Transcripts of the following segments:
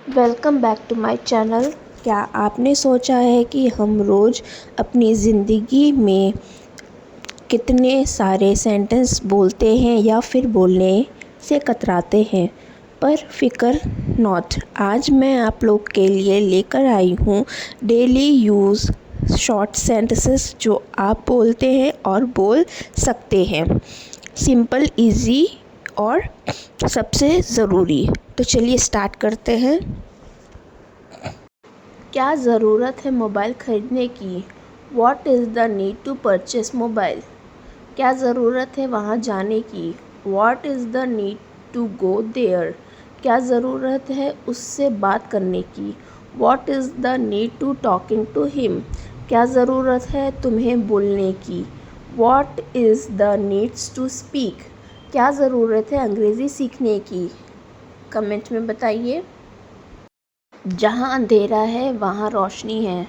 Welcome back to my channel. क्या आपने सोचा है कि हम रोज़ अपनी ज़िंदगी में कितने सारे सेंटेंस बोलते हैं या फिर बोलने से कतराते हैं, पर फ़िक्र नॉट। आज मैं आप लोग के लिए लेकर आई हूँ डेली यूज़ शॉर्ट सेंटेंसेस जो आप बोलते हैं और बोल सकते हैं। सिंपल, इजी और सबसे ज़रूरी। तो चलिए स्टार्ट करते हैं। क्या ज़रूरत है मोबाइल ख़रीदने की? What is the need to purchase mobile? क्या ज़रूरत है वहाँ जाने की? What is the need to go there? क्या ज़रूरत है उससे बात करने की? What is the need to talking to him? क्या ज़रूरत है तुम्हें बोलने की? What is the needs to speak? क्या ज़रूरत है अंग्रेज़ी सीखने की? कमेंट में बताइए। जहाँ अंधेरा है वहाँ रोशनी है।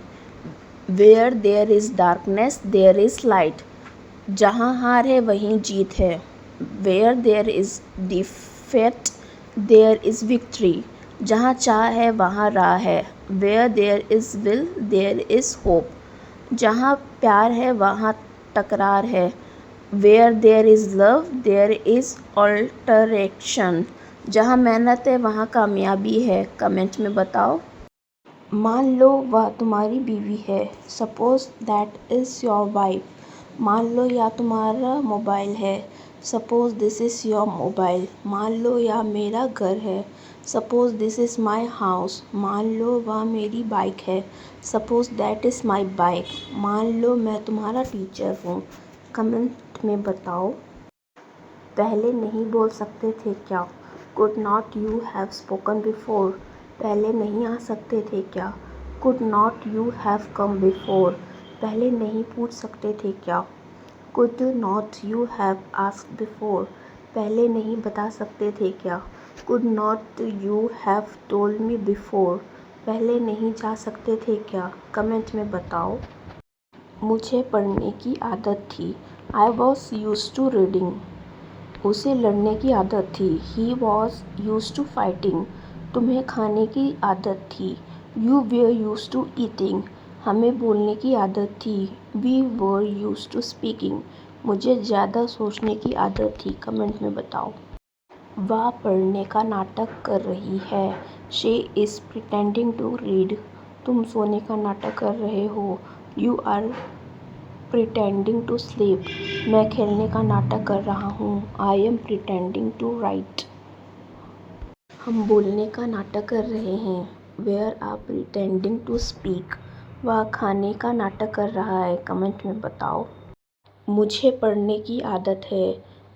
Where there is darkness there is light। जहाँ हार है वहीं जीत है। Where there is defeat there is victory। जहाँ चाह है वहाँ राह है। Where there is will there is hope। जहाँ प्यार है वहाँ तकरार है। Where there is love there is alteration। जहाँ मेहनत है वहाँ कामयाबी है। कमेंट में बताओ। मान लो वह तुम्हारी बीवी है। Suppose that is your wife. मान लो यह तुम्हारा मोबाइल है। Suppose this is your mobile. मान लो यह मेरा घर है। Suppose this is my house. मान लो वह मेरी बाइक है। Suppose that is my bike. मान लो मैं तुम्हारा टीचर हूँ। कमेंट में बताओ। पहले नहीं बोल सकते थे क्या? Could not you have spoken before. पहले नहीं आ सकते थे क्या? Could not you have come before. पहले नहीं पूछ सकते थे क्या? Could not you have asked before. पहले नहीं बता सकते थे क्या? Could not you have told me before. पहले नहीं जा सकते थे क्या? कमेंट में बताओ। मुझे पढ़ने की आदत थी। I was used to reading. उसे लड़ने की आदत थी। He was used to fighting. तुम्हें खाने की आदत थी। You were used to eating. हमें बोलने की आदत थी। We were used to speaking. मुझे ज़्यादा सोचने की आदत थी। कमेंट में बताओ। वह पढ़ने का नाटक कर रही है। She is pretending to read. तुम सोने का नाटक कर रहे हो। You are pretending to sleep. मैं खेलने का नाटक कर रहा हूँ। I am pretending to write. हम बोलने का नाटक कर रहे हैं। We're are pretending to speak. वह खाने का नाटक कर रहा है। कमेंट में बताओ। मुझे पढ़ने की आदत है।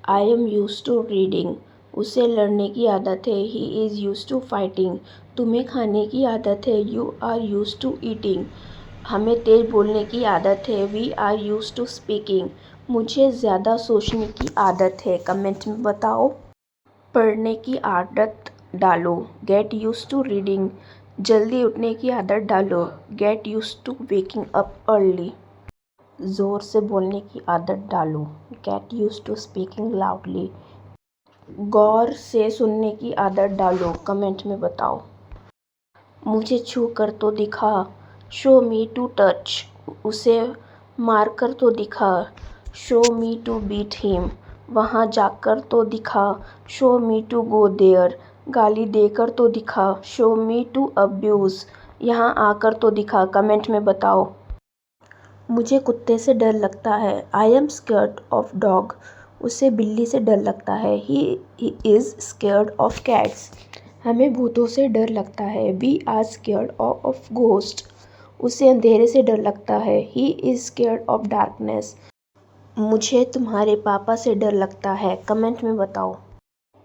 I am used to reading. उसे लड़ने की आदत है। He is used to fighting. तुम्हें खाने की आदत है। You are used to eating. हमें तेज़ बोलने की आदत है। We are used to speaking. मुझे ज़्यादा सोचने की आदत है। कमेंट में बताओ। पढ़ने की आदत डालो। Get used to reading. जल्दी उठने की आदत डालो। Get used to waking up early. ज़ोर से बोलने की आदत डालो। Get used to speaking loudly. गौर से सुनने की आदत डालो। कमेंट में बताओ। मुझे छू कर तो दिखा। Show me to touch. उसे मार कर तो दिखा। Show me to beat him. वहाँ जाकर तो दिखा। Show me to go there. गाली देकर तो दिखा। Show me to abuse. यहाँ आकर तो दिखा। कमेंट में बताओ। मुझे कुत्ते से डर लगता है। I am scared of dog. उसे बिल्ली से डर लगता है। He is scared of cats. हमें भूतों से डर लगता है। We are scared of ghost. उसे अंधेरे से डर लगता है। He is scared of darkness. मुझे तुम्हारे पापा से डर लगता है। कमेंट में बताओ।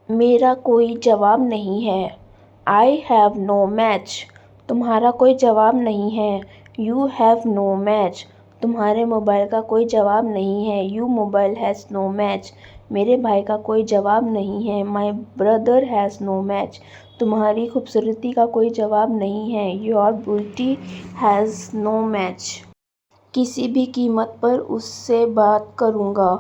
मेरा कोई जवाब नहीं है। I have no match. तुम्हारा कोई जवाब नहीं है। You have no match. तुम्हारे मोबाइल का कोई जवाब नहीं है। You mobile has no match. मेरे भाई का कोई जवाब नहीं है। My brother has no match. तुम्हारी खूबसूरती का कोई जवाब नहीं है। Your beauty has no match. किसी भी कीमत पर उससे बात करूँगा।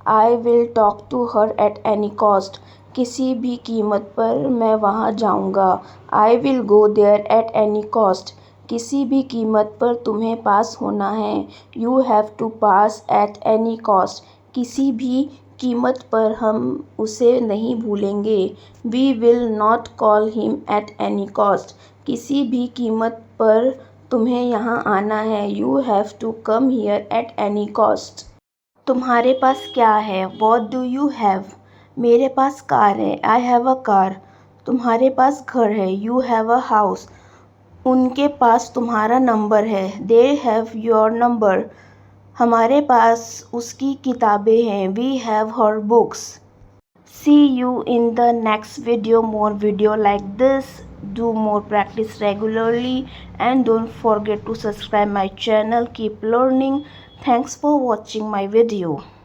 I will talk to her at any cost. किसी भी कीमत पर मैं वहाँ जाऊँगा। I will go there at any cost. किसी भी कीमत पर तुम्हें पास होना है। You have to pass at any cost. किसी भी कीमत पर हम उसे नहीं भूलेंगे। We will not call him at any cost. किसी भी कीमत पर तुम्हें यहाँ आना है। You have to come here at any cost. तुम्हारे पास क्या है? What do you have? मेरे पास कार है। I have a car. तुम्हारे पास घर है। You have a house. उनके पास तुम्हारा नंबर है। They have your number. हमारे पास उसकी किताबें हैं। We have her books. See you in the next video. More video like this. Do more practice regularly and don't forget to subscribe my channel. Keep learning. Thanks for watching my video.